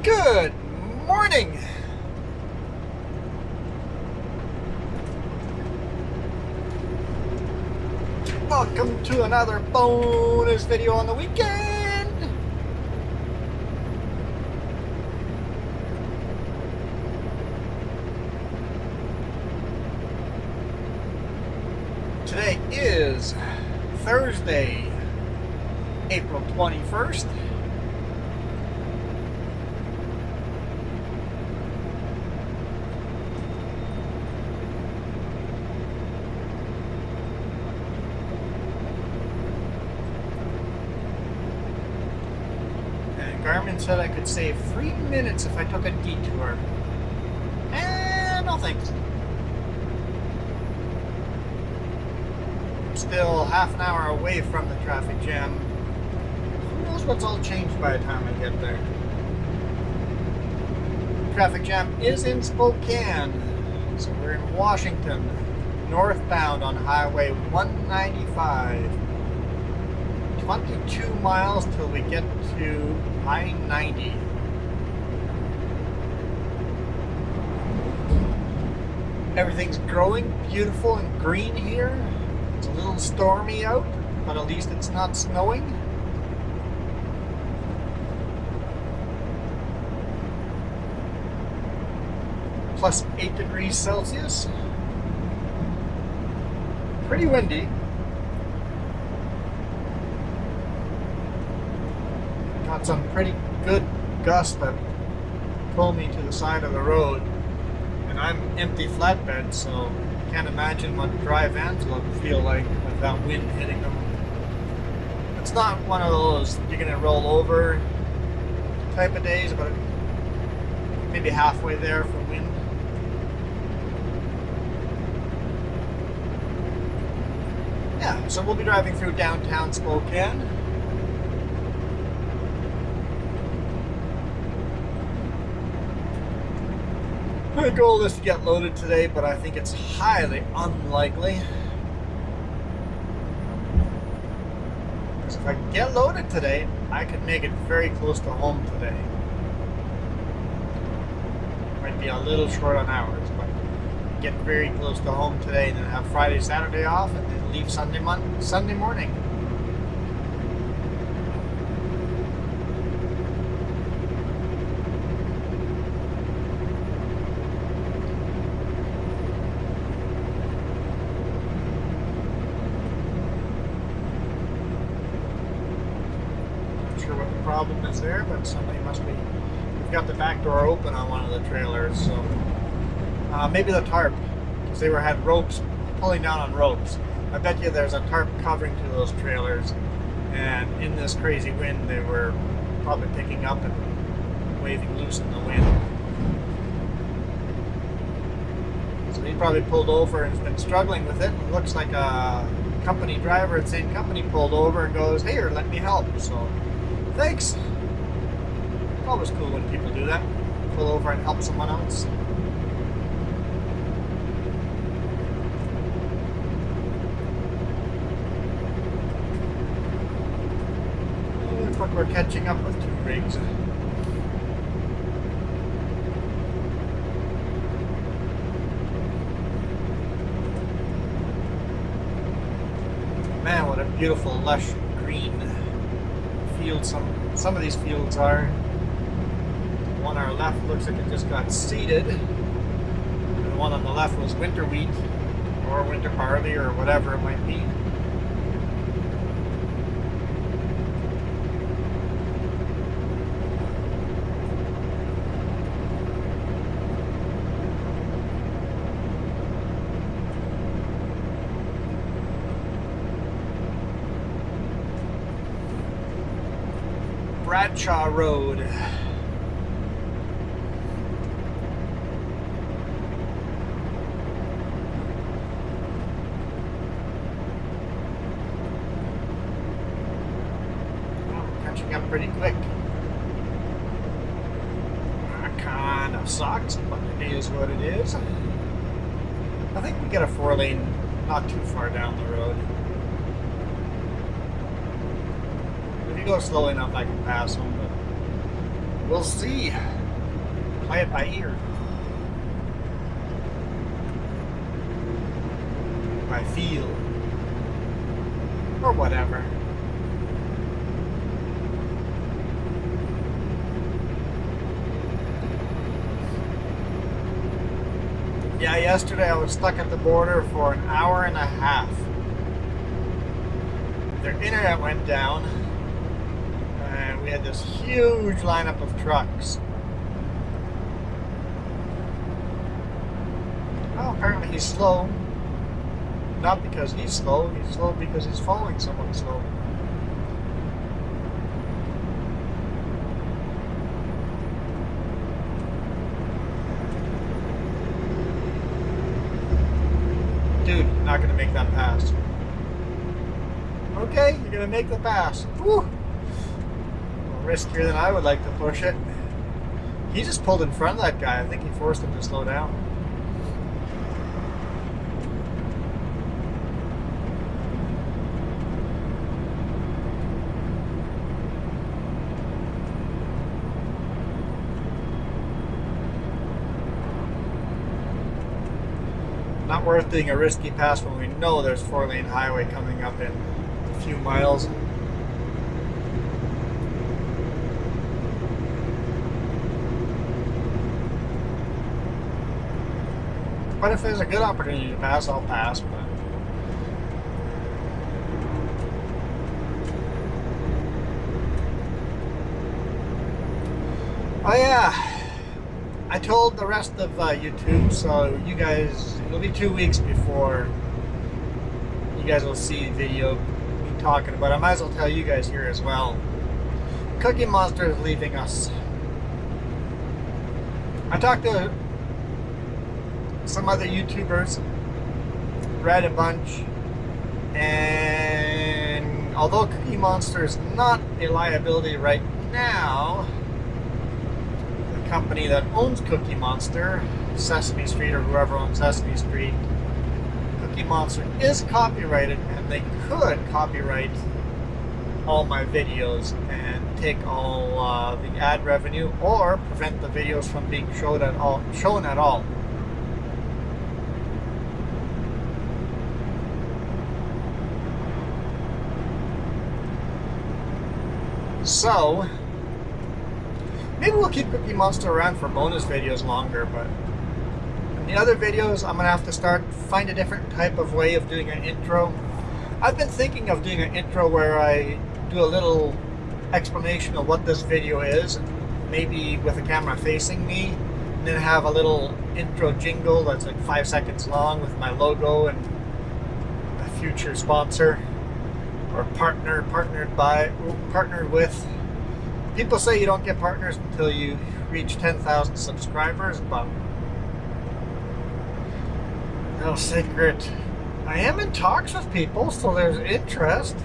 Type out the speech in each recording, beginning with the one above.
Good morning. Welcome to another bonus video on the weekend. Today is Thursday, April 21st. Garmin said I could save 3 minutes if I took a detour. No thanks. I'm still half an hour away from the traffic jam. Who knows what's all changed by the time I get there. Traffic jam is in Spokane. So we're in Washington, northbound on Highway 195. 22 miles till we get to I-90. Everything's growing beautiful and green here. It's a little stormy out, but at least it's not snowing. Plus 8 degrees Celsius. Pretty windy. Got some pretty good gusts that pull me to the side of the road, and I'm empty flatbed, so can't imagine what dry vans will feel like with that wind hitting them. It's not one of those you're gonna roll over type of days, but maybe halfway there for wind. Yeah, so we'll be driving through downtown Spokane. My goal is to get loaded today, but I think it's highly unlikely. Because if I get loaded today, I could make it very close to home today. Might be a little short on hours, but get very close to home today and then have Friday, Saturday off, and then leave Sunday morning. What the problem is there, but somebody must be. We've got the back door open on one of the trailers, so maybe the tarp, because they had ropes pulling down on ropes. I bet you there's a tarp covering to those trailers, and in this crazy wind, they were probably picking up and waving loose in the wind. So he probably pulled over and has been struggling with it. It looks like a company driver at the same company pulled over and goes, "Here, let me help." So. Thanks. Always cool when people do that. Pull over and help someone else. Looks like we're catching up with 2 rigs. Man, what a beautiful lush green fields some of these fields are. The one on our left looks like it just got seeded, and the one on the left was winter wheat or winter barley or whatever it might be. Bradshaw Road. Catching up pretty quick. Kind of sucks, but it is what it is. I think we get a 4-lane not too far down the road. If you go slow enough, I can pass them, but we'll see. Play it by ear. By feel. Or whatever. Yeah, yesterday I was stuck at the border for an hour and a half. Their internet went down, and we had this huge lineup of trucks. Well, apparently he's slow. Not because he's slow because he's following someone slow. Dude, not gonna make that pass. Okay, you're gonna make the pass. Whew. Riskier than I would like to push it. He just pulled in front of that guy. I think he forced him to slow down. Not worth doing a risky pass when we know there's 4-lane highway coming up in a few miles. But if there's a good opportunity to pass, I'll pass. But oh yeah. I told the rest of YouTube, so you guys, it'll be 2 weeks before you guys will see the video me talking about it. I might as well tell you guys here as well. Cookie Monster is leaving us. I talked to some other YouTubers, read a bunch, and although Cookie Monster is not a liability right now, company that owns Cookie Monster, Sesame Street or whoever owns Sesame Street, Cookie Monster is copyrighted, and they could copyright all my videos and take all the ad revenue or prevent the videos from being shown at all. So maybe we'll keep Cookie Monster around for bonus videos longer, but in the other videos, I'm going to have to find a different type of way of doing an intro. I've been thinking of doing an intro where I do a little explanation of what this video is, maybe with the camera facing me, and then have a little intro jingle that's like 5 seconds long with my logo and a future sponsor or partnered with. People say you don't get partners until you reach 10,000 subscribers, but no secret. I am in talks with people, so there's interest.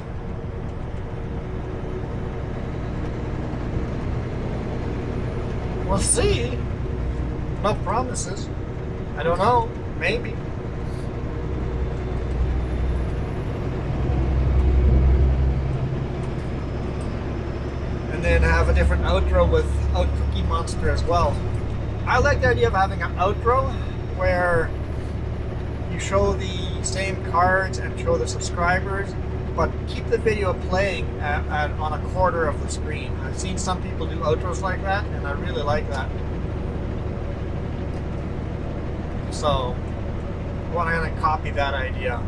We'll see. No promises. I don't know. Maybe. And then have a different outro without Cookie Monster as well. I like the idea of having an outro where you show the same cards and show the subscribers, but keep the video playing on a quarter of the screen. I've seen some people do outros like that, and I really like that. So I want to copy that idea.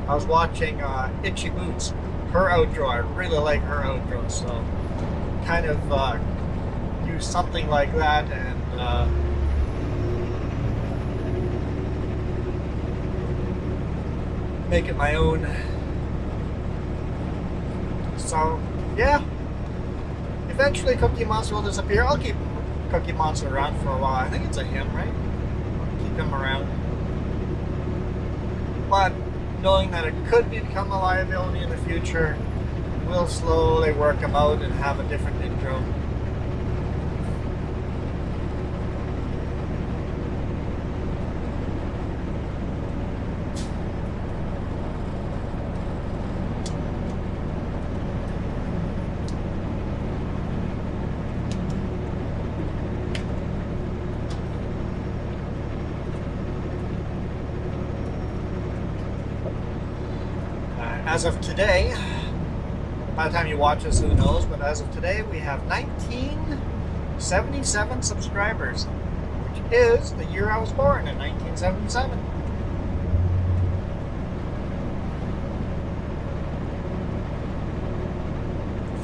I was watching Itchy Boots, her outro. I really like her outro, so kind of use something like that and make it my own. So yeah, eventually Cookie Monster will disappear. I'll keep Cookie Monster around for a while. I think it's a him, right? I'll keep him around, but knowing that it could become a liability in the future, we'll slowly work them out and have a different intro. as of today, by the time you watch this, who knows, but as of today, we have 1977 subscribers, which is the year I was born, in 1977.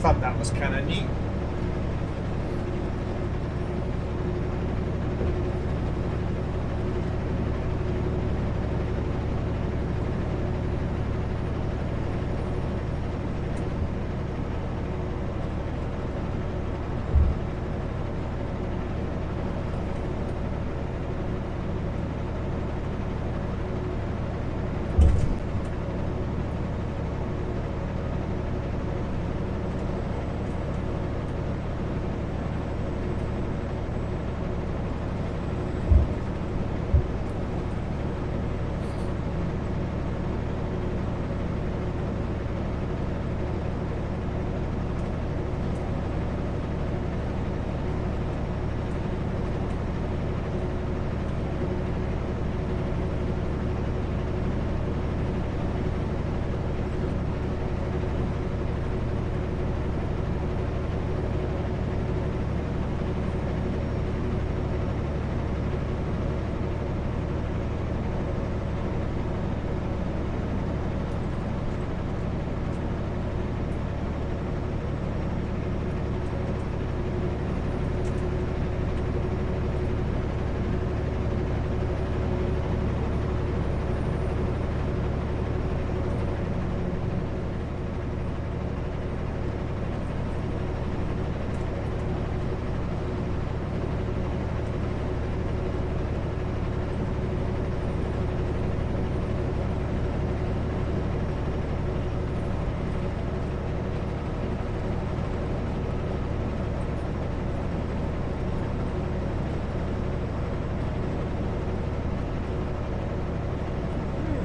Thought that was kind of neat.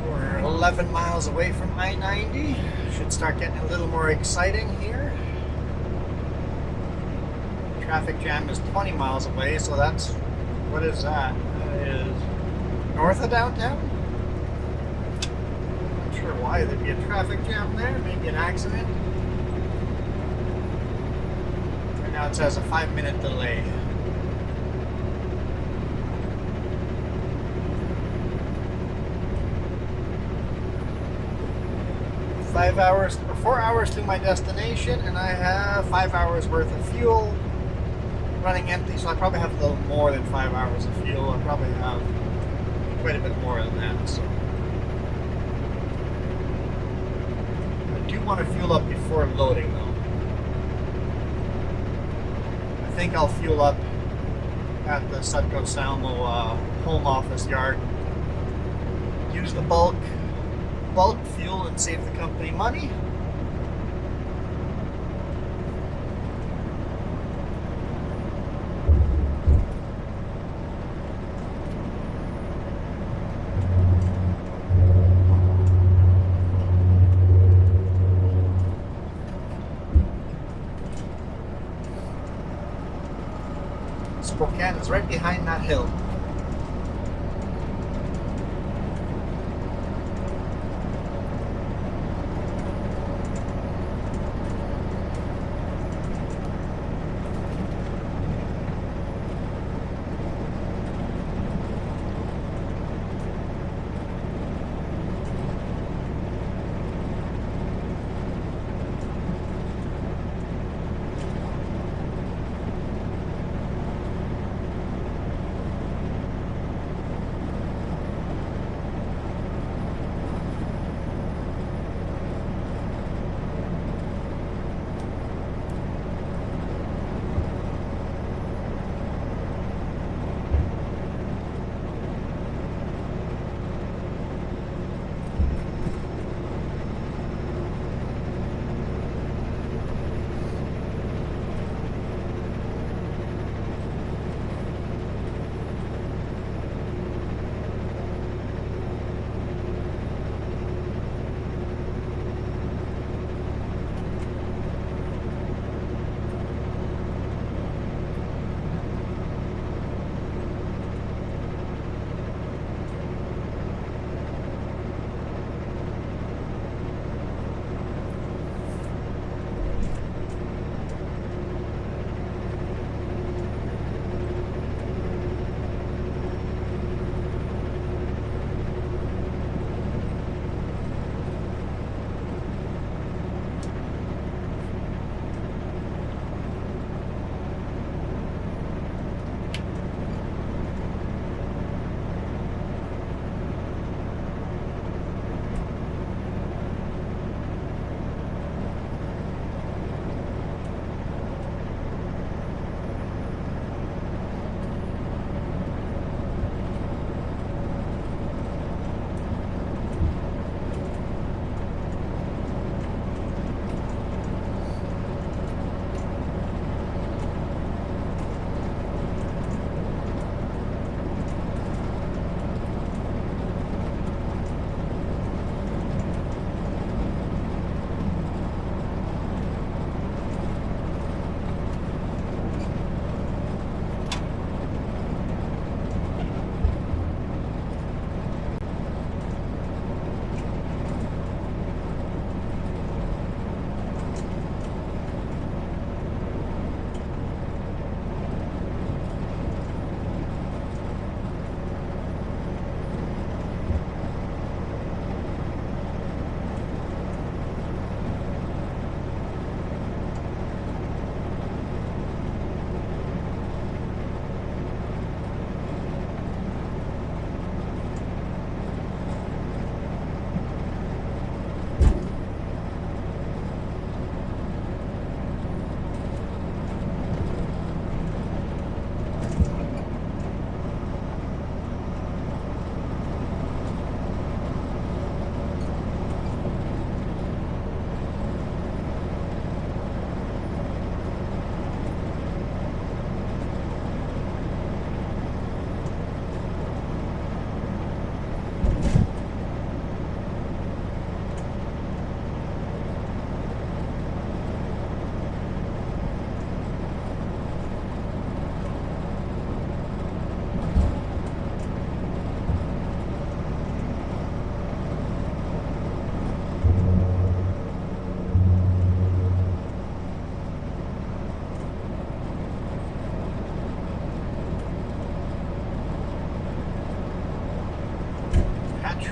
We're 11 miles away from I-90. Should start getting a little more exciting here. Traffic jam is 20 miles away, so that's, what is that? That is north of downtown? Not sure why there'd be a traffic jam there, maybe an accident. Right now it says a 5-minute delay. 5 hours or 4 hours to my destination, and I have 5 hours worth of fuel running empty, so I probably have a little more than 5 hours of fuel. I probably have quite a bit more than that. So I do want to fuel up before loading, though. I think I'll fuel up at the Sutco Salmo home office yard. Use the bulk fuel and save the company money. Spokane is right behind that hill.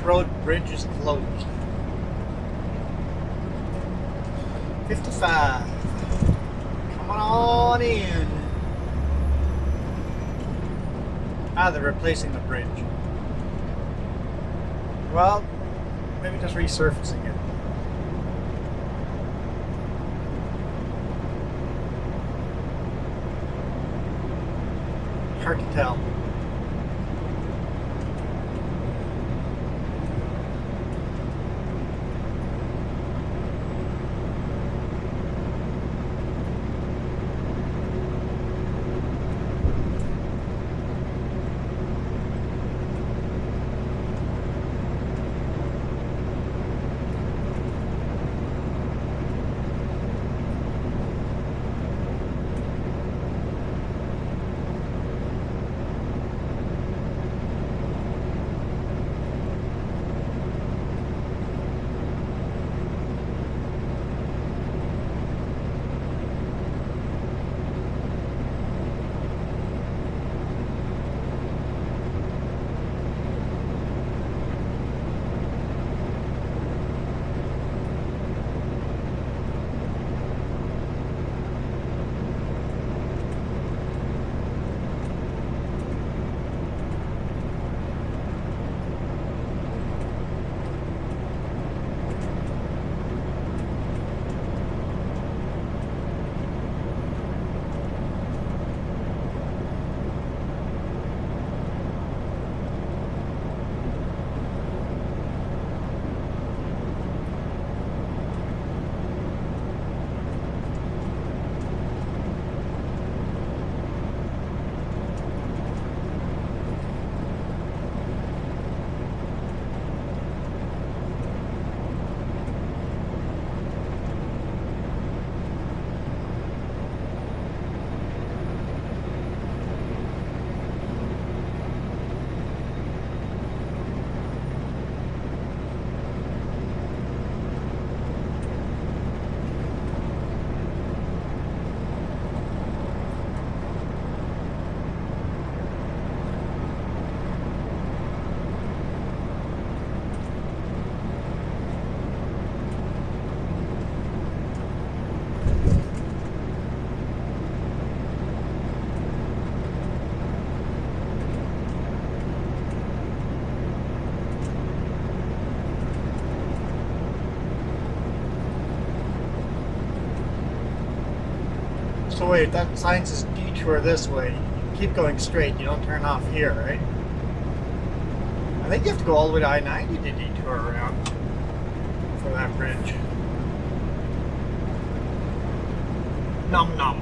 Road bridge is closed. 55. Coming on in. Ah, they're replacing the bridge. Well, maybe just resurfacing it. Hard to tell. So wait, that sign says detour this way. You keep going straight, you don't turn off here, right? I think you have to go all the way to I-90 to detour around for that bridge. Nom Nom.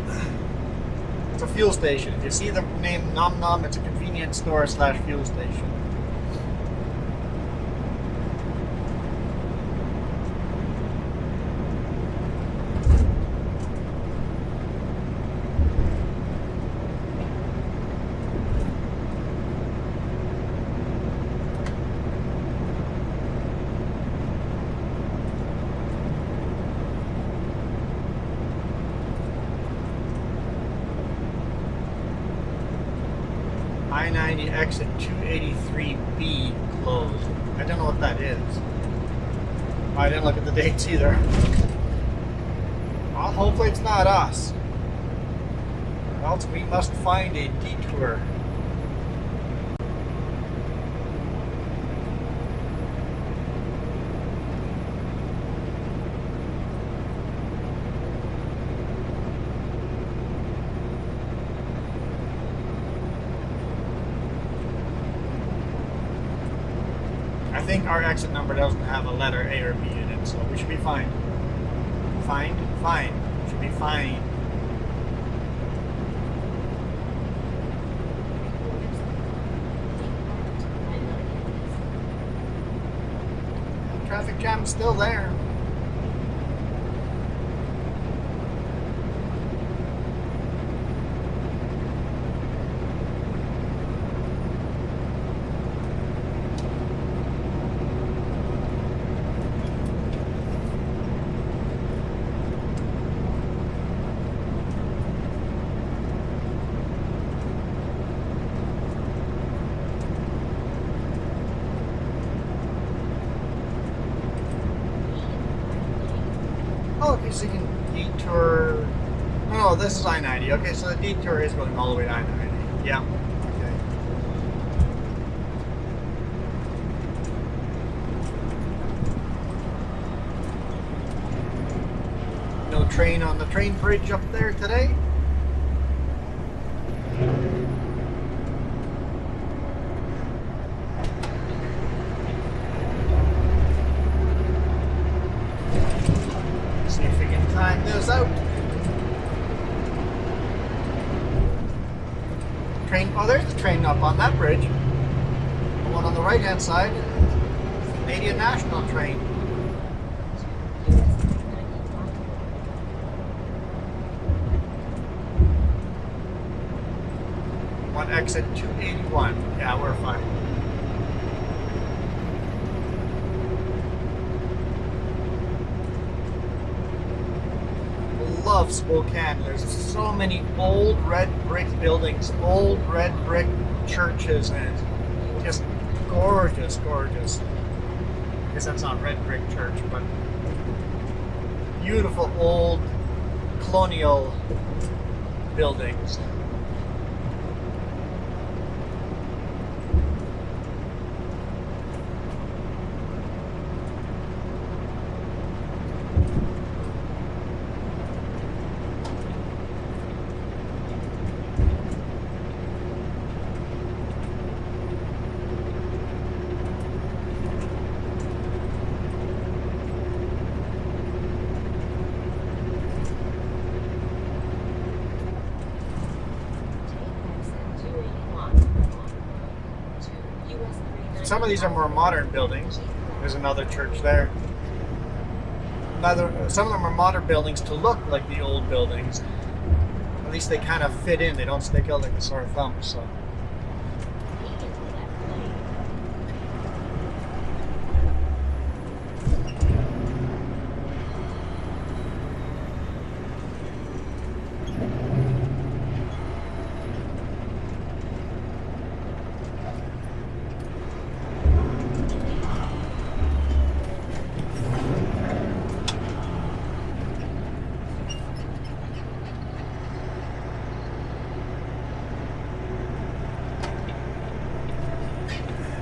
It's a fuel station. If you see the name Nom Nom, it's a convenience store / fuel station. I-90 exit 283B closed. I don't know what that is. I didn't look at the dates either. Well, hopefully it's not us. Else we must find a detour. I think our exit number doesn't have a letter A or B in it, so we should be fine. Fine? Fine. Should be fine. Traffic jam's still there. Oh, this is I-90. Okay, so the detour is going all the way to I-90. Yeah. Okay. No train on the train bridge up there today. See if we can time this out. Train. Oh, there's the train up on that bridge. The one on the right-hand side. Canadian National train. One exit 281. Yeah, we're fine. Love Spokane. There's so many old red brick buildings, old red brick churches, and just gorgeous, gorgeous. I guess that's not red brick church, but beautiful old colonial buildings. Some of these are more modern buildings. There's another church there. Some of them are modern buildings to look like the old buildings. At least they kind of fit in. They don't stick out like a sore thumb. So.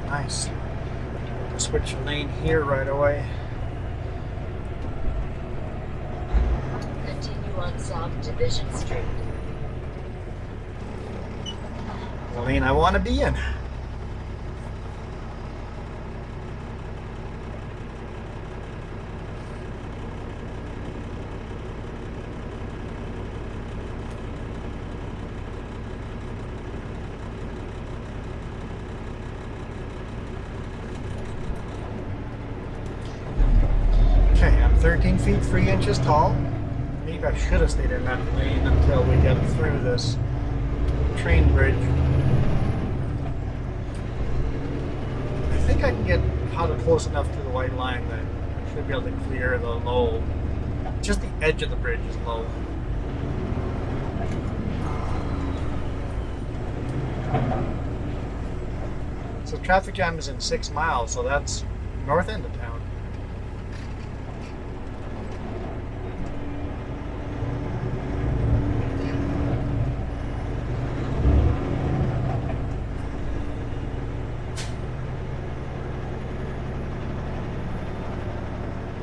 Nice. Switch lane here right away. Continue on South Division Street. The lane I want to be in. Okay, I'm 13 feet 3 inches tall. Maybe I should have stayed in that lane until we get through this train bridge. I think I can get close enough to the white line that I should be able to clear the low. Just the edge of the bridge is low. So traffic jam is in 6 miles, so that's north end of town.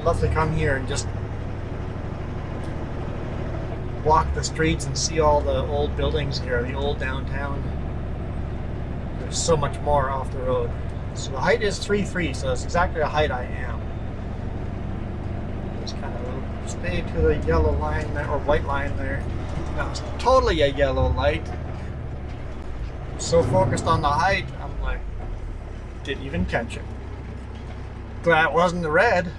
Love to come here and just walk the streets and see all the old buildings here, the old downtown. There's so much more off the road. So the height is 3'3", so it's exactly the height I am. Just kind of stay to the yellow line there, or white line there. Now it's totally a yellow light. So focused on the height, I'm like, didn't even catch it. Glad it wasn't the red.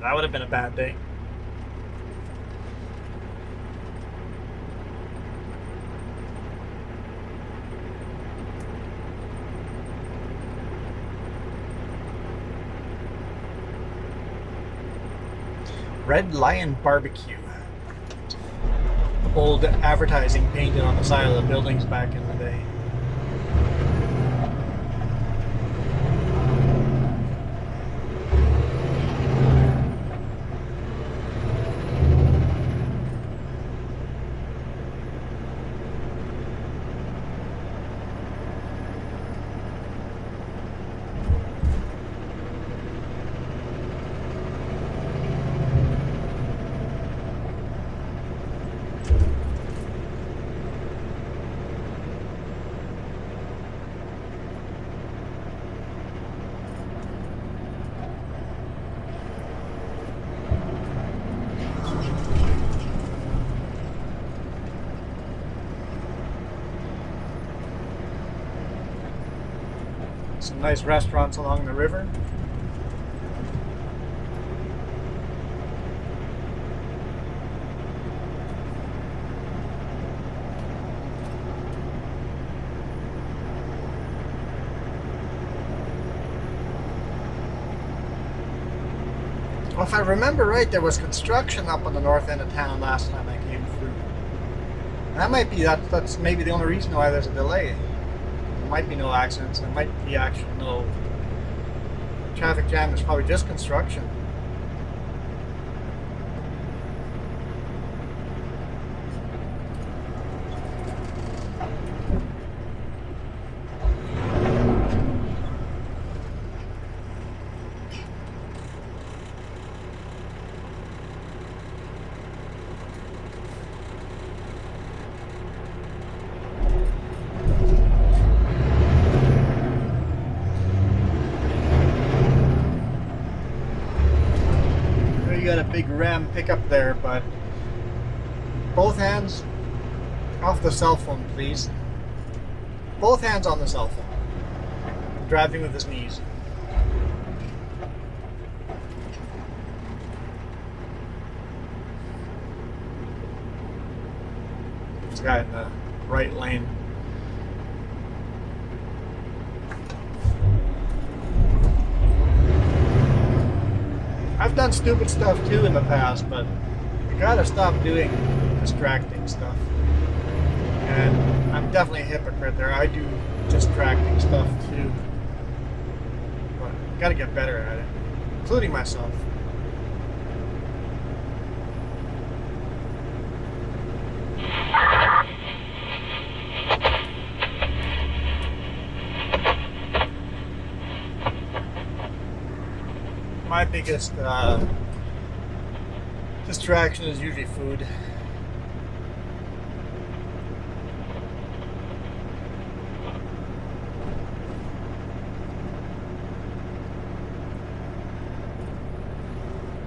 That would have been a bad day. Red Lion Barbecue. Old advertising painted on the side of the buildings back in the day. Some nice restaurants along the river. Well, if I remember right, there was construction up on the north end of town last time I came through. That might be that's maybe the only reason why there's a delay. There might be no accidents. There might be actually no traffic jam. There's probably just construction. You got a big Ram pickup there, but both hands off the cell phone, please. Both hands on the cell phone. Driving with his knees. This guy in the right lane. I've done stupid stuff too in the past, but you gotta stop doing distracting stuff. And I'm definitely a hypocrite there. I do distracting stuff too. But you gotta get better at it, including myself. My biggest distraction is usually food.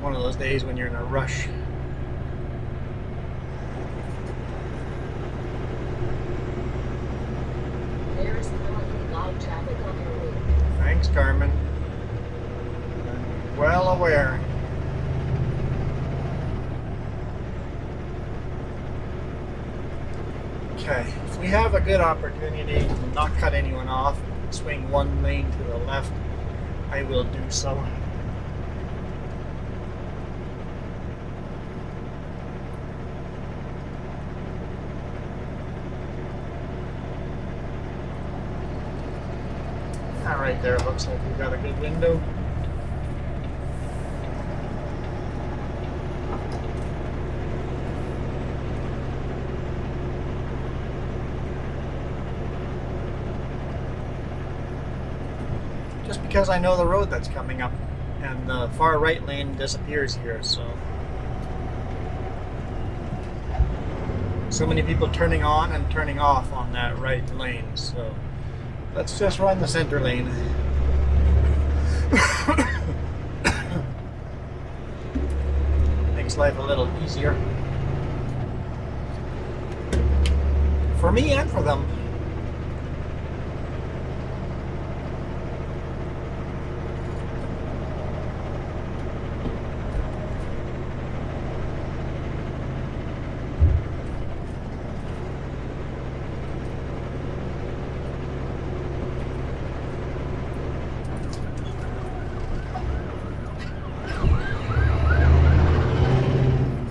One of those days when you're in a rush. There is currently loud traffic on your route. Thanks, Carmen. Well aware. Okay, if we have a good opportunity to not cut anyone off, swing one lane to the left, I will do so. All right, there, it looks like we've got a good window. Just because I know the road that's coming up, and the far right lane disappears here, so many people turning on and turning off on that right lane, so let's just run the center lane. Makes life a little easier for me and for them.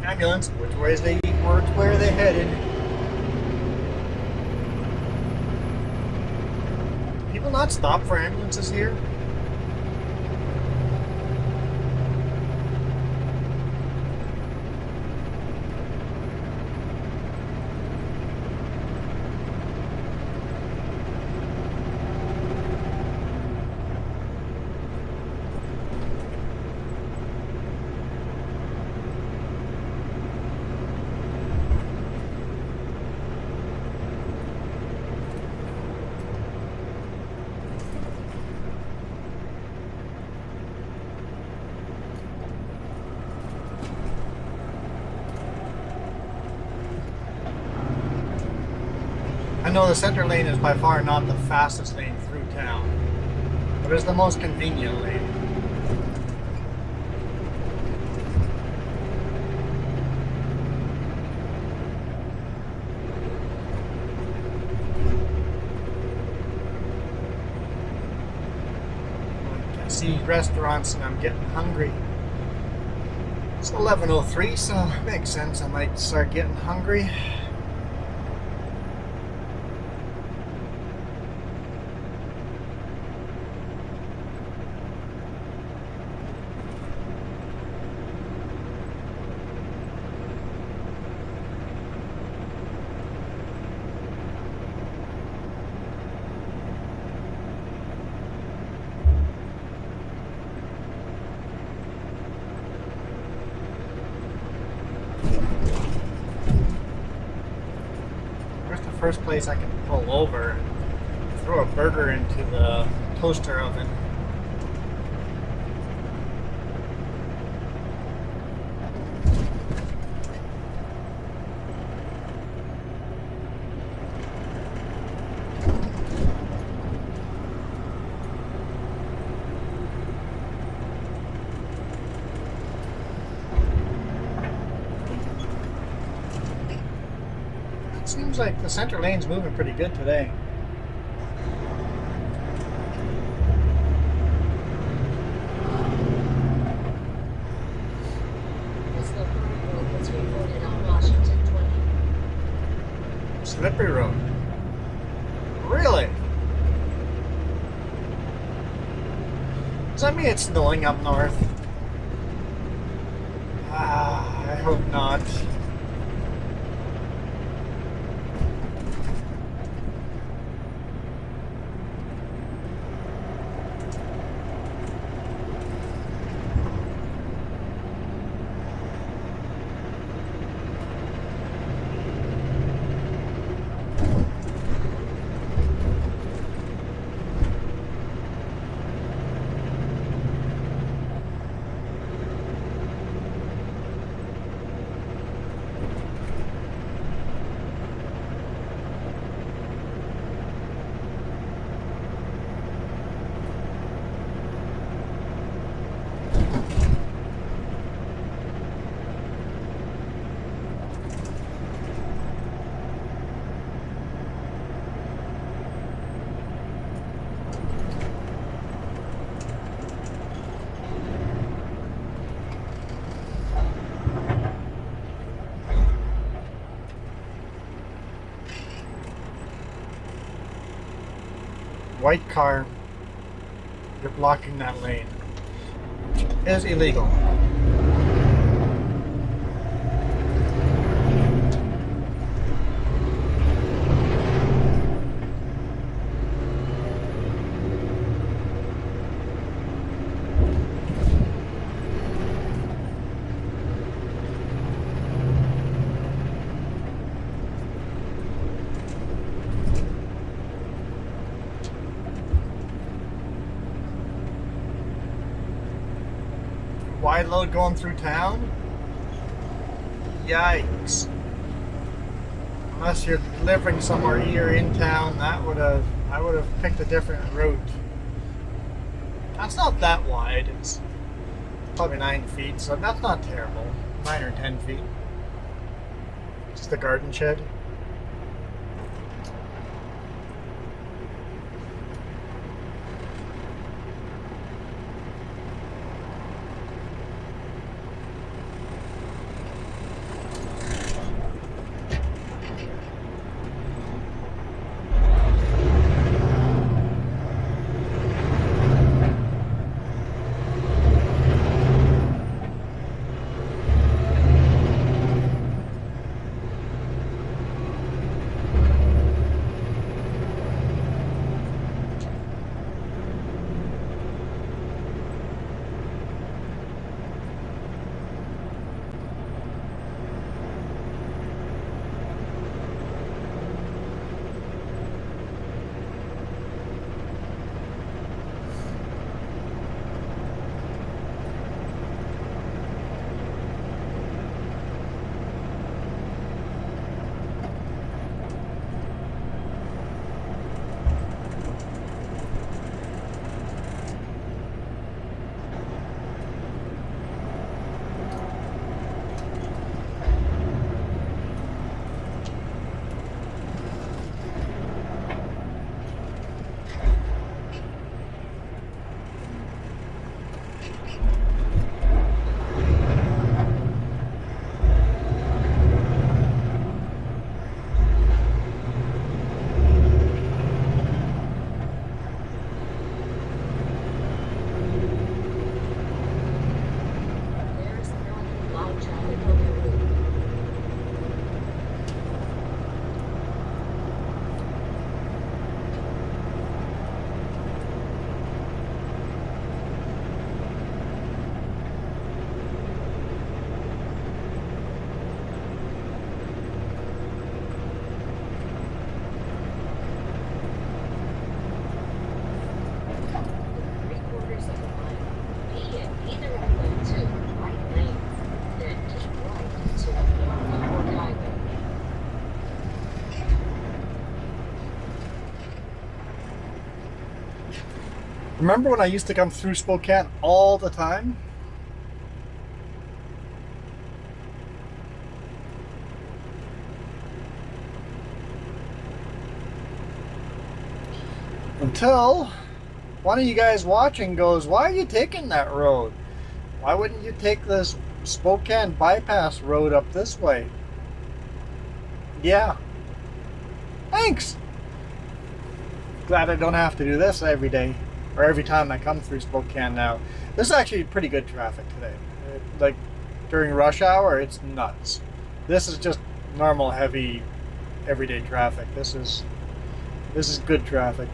Ambulance, which where are they headed? Do people not stop for ambulances here? I know the center lane is by far not the fastest lane through town. What is the most convenient lane? I see restaurants and I'm getting hungry. It's 11:03, so it makes sense. I might start getting hungry. First place I can pull over, throw a burger into the toaster oven. Seems like the center lane's moving pretty good today. Slippery road. Really? Does that mean it's snowing up north? I hope not. White car, you're blocking that lane, which is illegal. Wide load going through town? Yikes. Unless you're delivering somewhere here in town, I would have picked a different route. That's not that wide. It's probably 9 feet, so that's not terrible. 9 or 10 feet. Just the garden shed. Remember when I used to come through Spokane all the time? Until one of you guys watching goes, why are you taking that road? Why wouldn't you take this Spokane bypass road up this way? Yeah. Thanks. Glad I don't have to do this every day or every time I come through Spokane now. This is actually pretty good traffic today. Like during rush hour, it's nuts. This is just normal, heavy, everyday traffic. This is good traffic.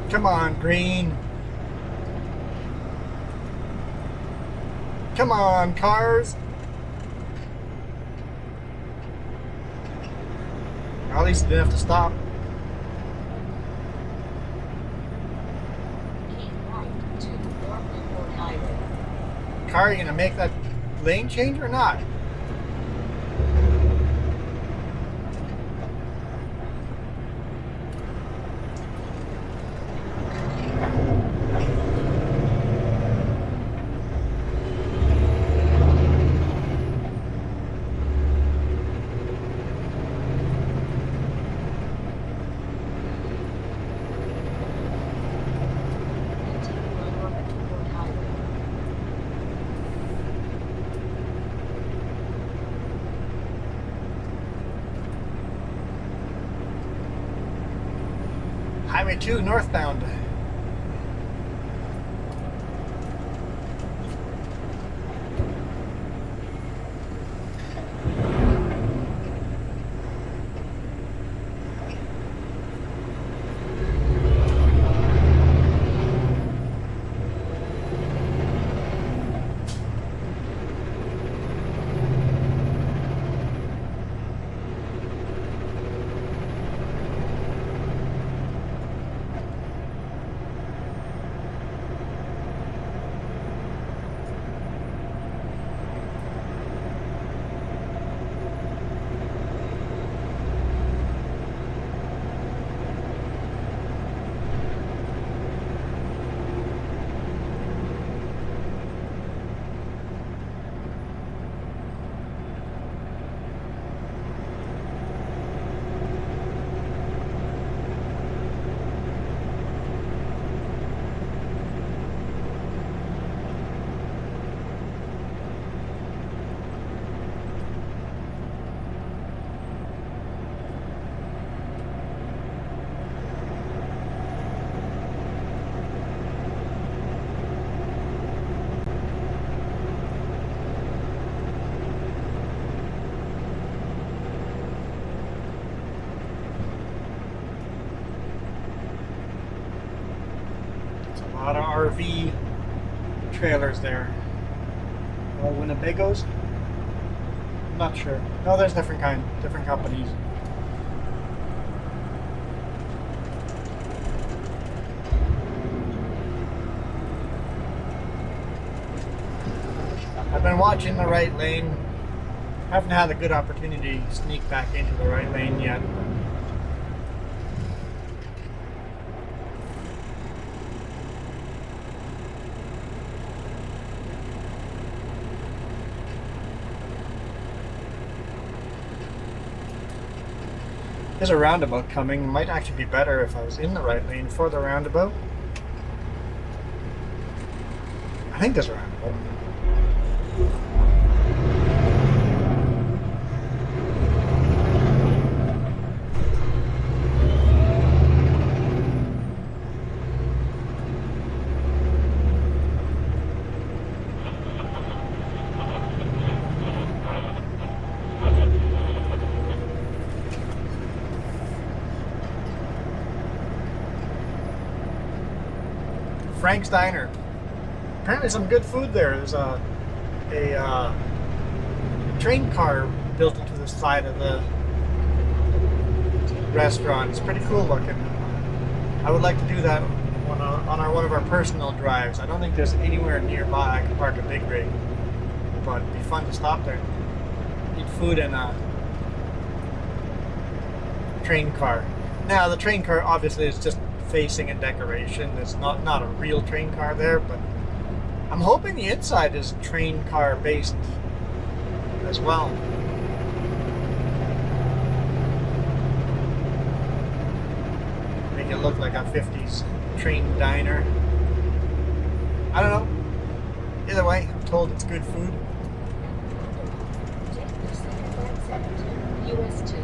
Come on, green. Come on, cars. At least you didn't have to stop. Keep right to North Newport Highway. Car, are you gonna make that lane change or not? Continue on North Newport Highway. Highway 2 northbound. A lot of RV trailers there. All Winnebagos? I'm not sure. No, there's different companies. I've been watching the right lane. Haven't had a good opportunity to sneak back into the right lane yet. There's a roundabout coming. Might actually be better if I was in the right lane for the roundabout. I think there's a roundabout. Frank's Diner. Apparently some good food there. There's a train car built into the side of the restaurant. It's pretty cool looking. I would like to do that on one of our personal drives. I don't think there's anywhere nearby I can park a big rig, but it'd be fun to stop there, eat food in a train car. Now the train car obviously is just facing and decoration. There's not a real train car there, but I'm hoping the inside is train car based as well. Make it look like a 50s train diner. I don't know. Either way, I'm told it's good food. Take the second exit to US 2.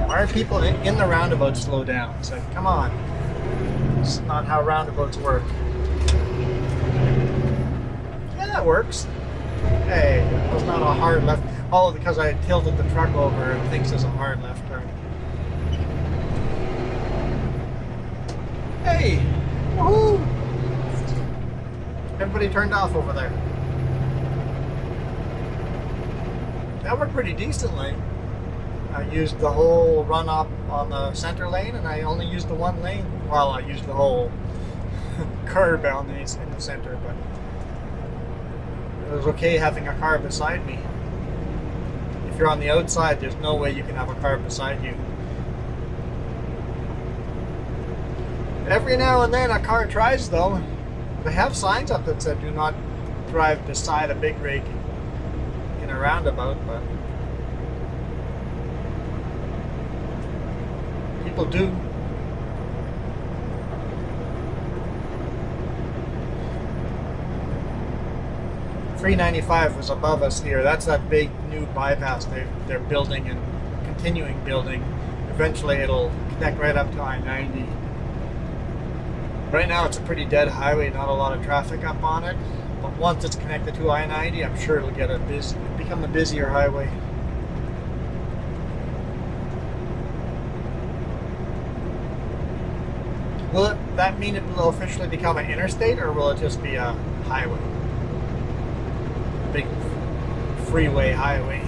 Why are people in the roundabout slow down? It's like, come on. It's not how roundabouts work. Yeah, that works. Hey, that was not a hard left. Oh, because I tilted the truck over and thinks it's a hard left turn. Hey! Woohoo! Everybody turned off over there. That worked pretty decently. I used the whole run up on the center lane, and I only used the one lane. Well, I used the whole curb in the center, but it was okay having a car beside me. If you're on the outside, there's no way you can have a car beside you. Every now and then a car tries though. They have signs up that said do not drive beside a big rig in a roundabout, but people do. $395 was above us here. That's that big new bypass they're building and continuing building. Eventually it'll connect right up to I-90. Right now it's a pretty dead highway, not a lot of traffic up on it. But once it's connected to I-90, I'm sure it'll become a busier highway. Will that mean it will officially become an interstate, or will it just be a highway? Big freeway highway.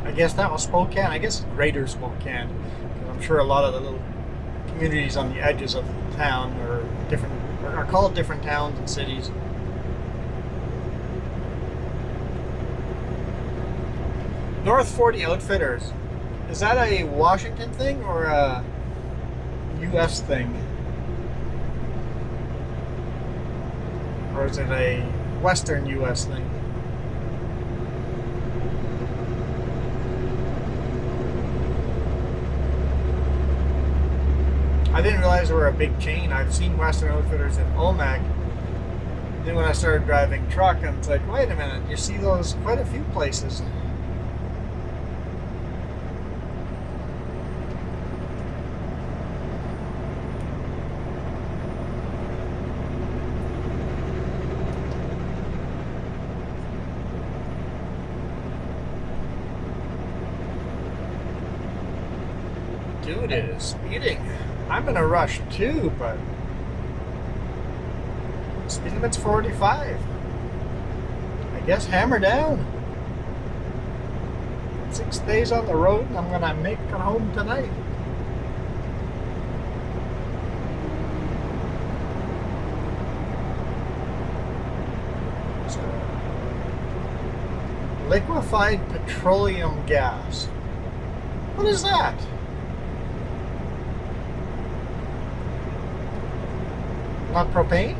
I guess that was Spokane. I guess it's Greater Spokane. I'm sure a lot of the little communities on the edges of town are called different towns and cities. North 40 Outfitters. Is that a Washington thing or a US thing? Or is it a Western US thing? I didn't realize they were a big chain. I've seen Western Outfitters in Omak. Then when I started driving truck, and it's like, wait a minute, you see those quite a few places. Dude is speeding. I'm in a rush too, but speed limit's 45. I guess hammer down. 6 days on the road and I'm gonna make it home tonight. So, liquefied petroleum gas. What is that? Not propane?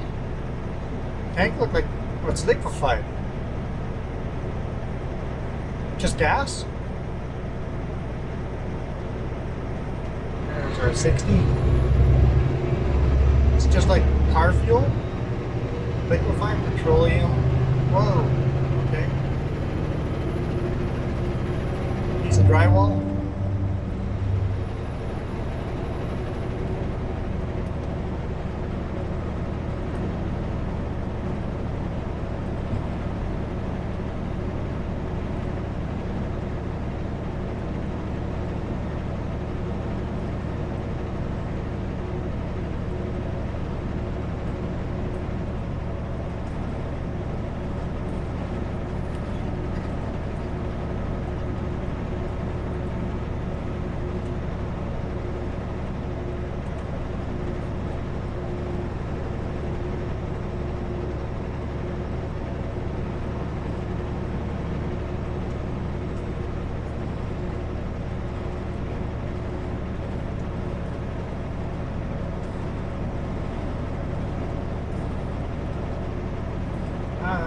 Tank look like what's liquefied? Just gas? There's our 60. It's just like car fuel. Liquefied petroleum. Whoa. Okay. Piece of drywall.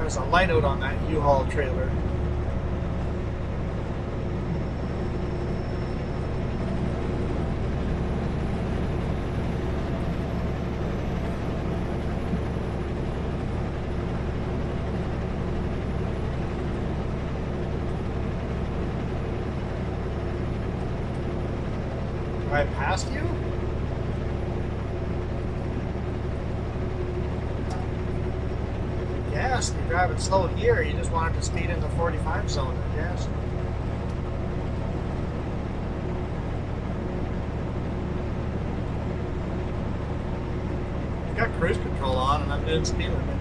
There's a light out on that U-Haul trailer. Have I passed you? Yes, you're driving slow here. You just wanted to speed in the 45 zone, I guess. I've got cruise control on and I'm doing speed limit.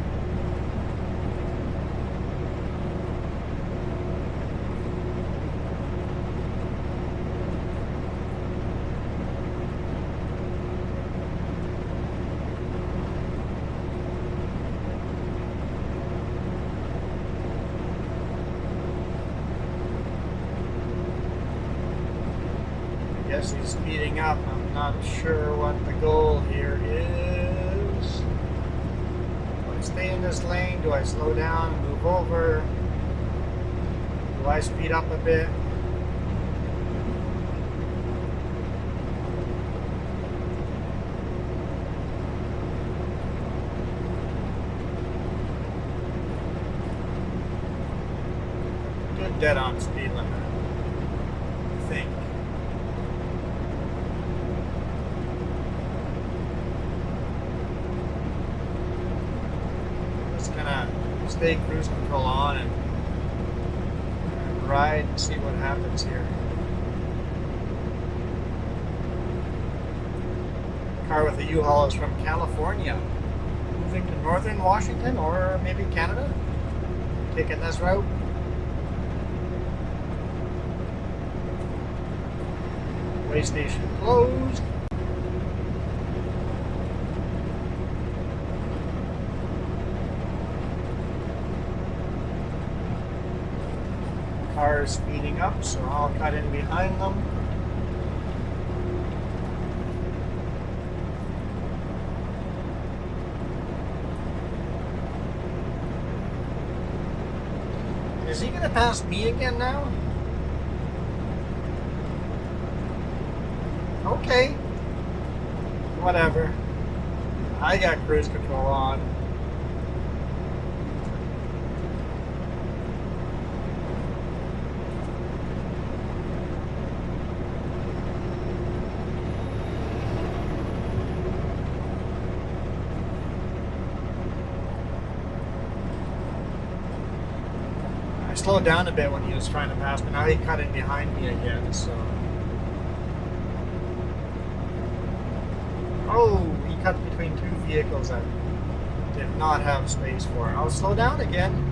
Guess he's speeding up. I'm not sure what the goal here is. Do I stay in this lane? Do I slow down and move over? Do I speed up a bit? Good dead on speed limit, I think. Stay cruise control on and ride and see what happens here. Car with the U-Haul is from California, moving to northern Washington or maybe Canada, taking this route. Way station closed. Cars speeding up, so I'll cut in behind them. Is he gonna pass me again now? Okay. whatever. I got cruise control on. I slowed down a bit when he was trying to pass me. Now he cut in behind me again, so. Oh, he cut between two vehicles that did not have space for. I'll slow down again.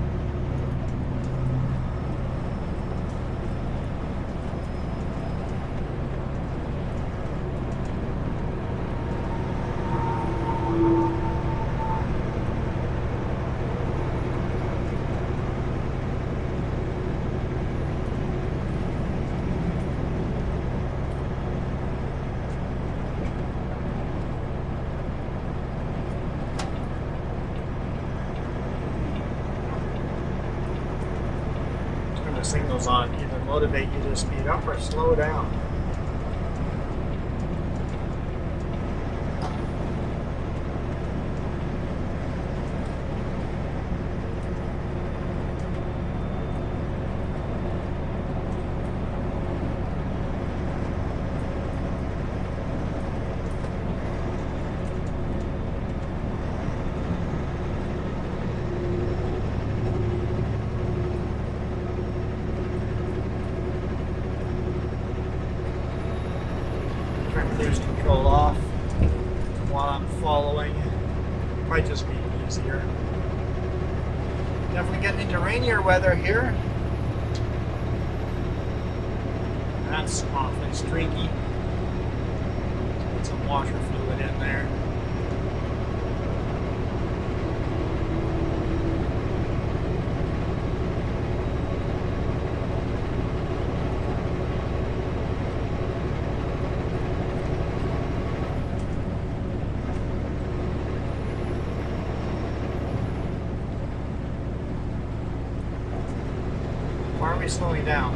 Signals on either motivate you to speed up or slow down. Cruise control off while I'm following. Might just be easier. Definitely getting into rainier weather here. That's awfully streaky. Put some washer fluid in there. Why are we slowing down?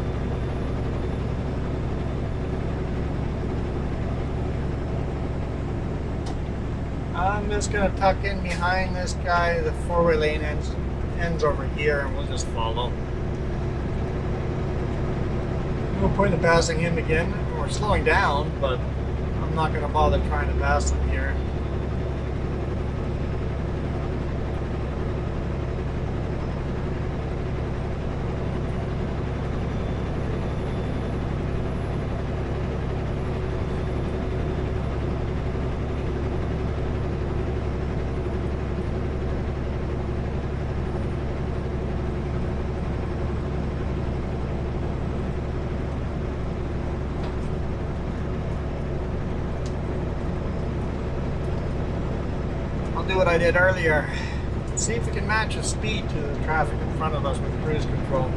I'm just going to tuck in behind this guy. The four-way lane ends over here, and we'll just follow. No point in passing him again. We're slowing down, but I'm not going to bother trying to pass him here. Do what I did earlier. See if we can match the speed to the traffic in front of us with cruise control.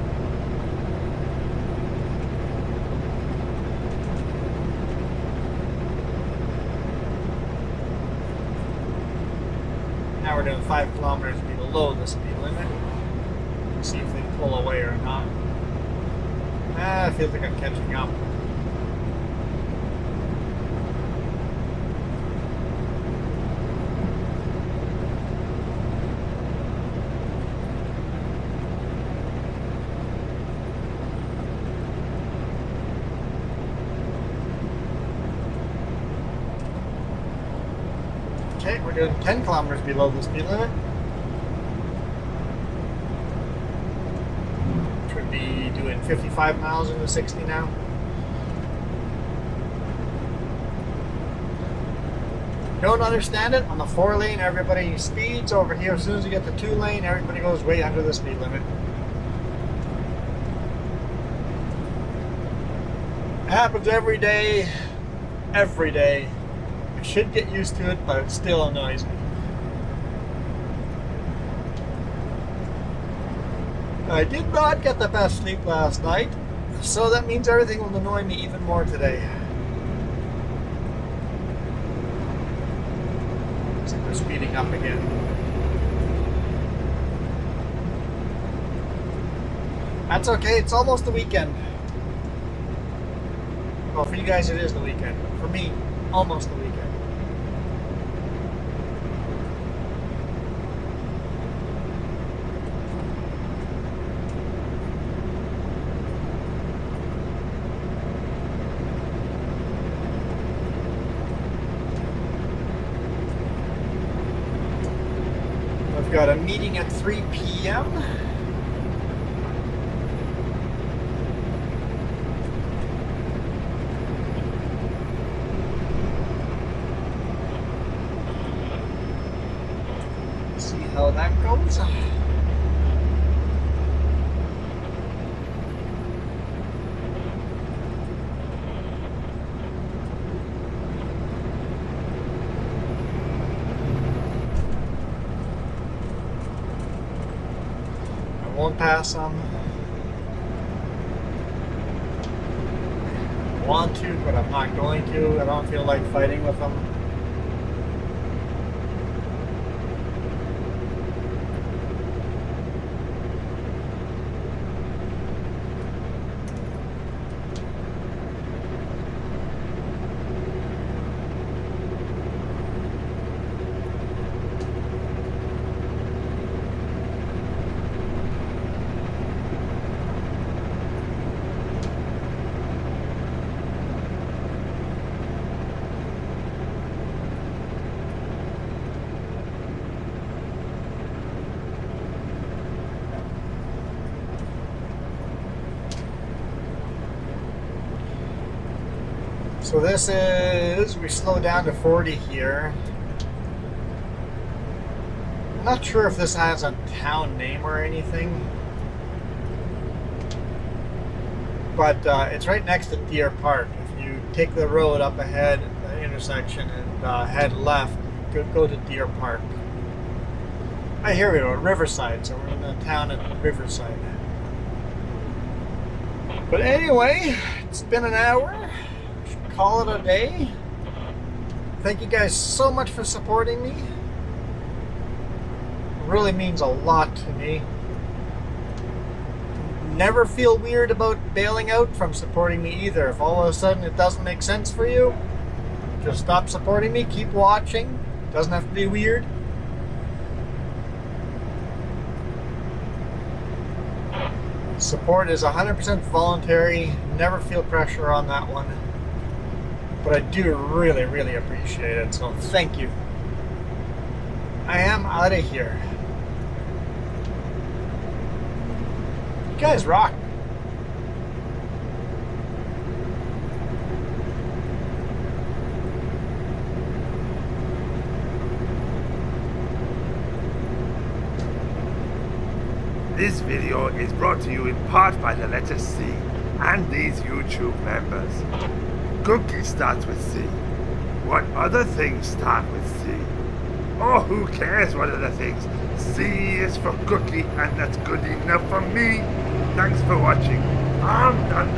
Now we're doing 5 kilometers below the speed limit. See if they pull away or not. I feel like I'm catching up. Okay, we're doing 10 kilometers below the speed limit. Should be doing 55 miles into 60 now. Don't understand it. On the 4-lane, everybody speeds. Over here, as soon as you get the 2-lane, everybody goes way under the speed limit. It happens every day. Every day. I should get used to it, but it still annoys me. I did not get the best sleep last night, so that means everything will annoy me even more today. Looks like we're speeding up again. That's okay, it's almost the weekend. Well, for you guys it is the weekend, but for me, almost the weekend. got a meeting at 3 p.m. See how that goes. Won't pass them. I want to, but I'm not going to. I don't feel like fighting with them. So this is, we slow down to 40 here. I'm not sure if this has a town name or anything, but it's right next to Deer Park. If you take the road up ahead, the intersection, and head left, go to Deer Park. Here we go, Riverside. So we're in the town at Riverside. But anyway, it's been an hour. Call it a day. Thank you guys so much for supporting me. It really means a lot to me. Never feel weird about bailing out from supporting me either. If all of a sudden it doesn't make sense for you, just stop supporting me, keep watching. Doesn't have to be weird. Support is 100% voluntary. Never feel pressure on that one. But I do really, really appreciate it, so thank you. I am out of here. You guys rock. This video is brought to you in part by the letter C and these YouTube members. Cookie starts with C. What other things start with C? Oh, who cares what other things? C is for cookie, and that's good enough for me. Thanks for watching. Nom, nom.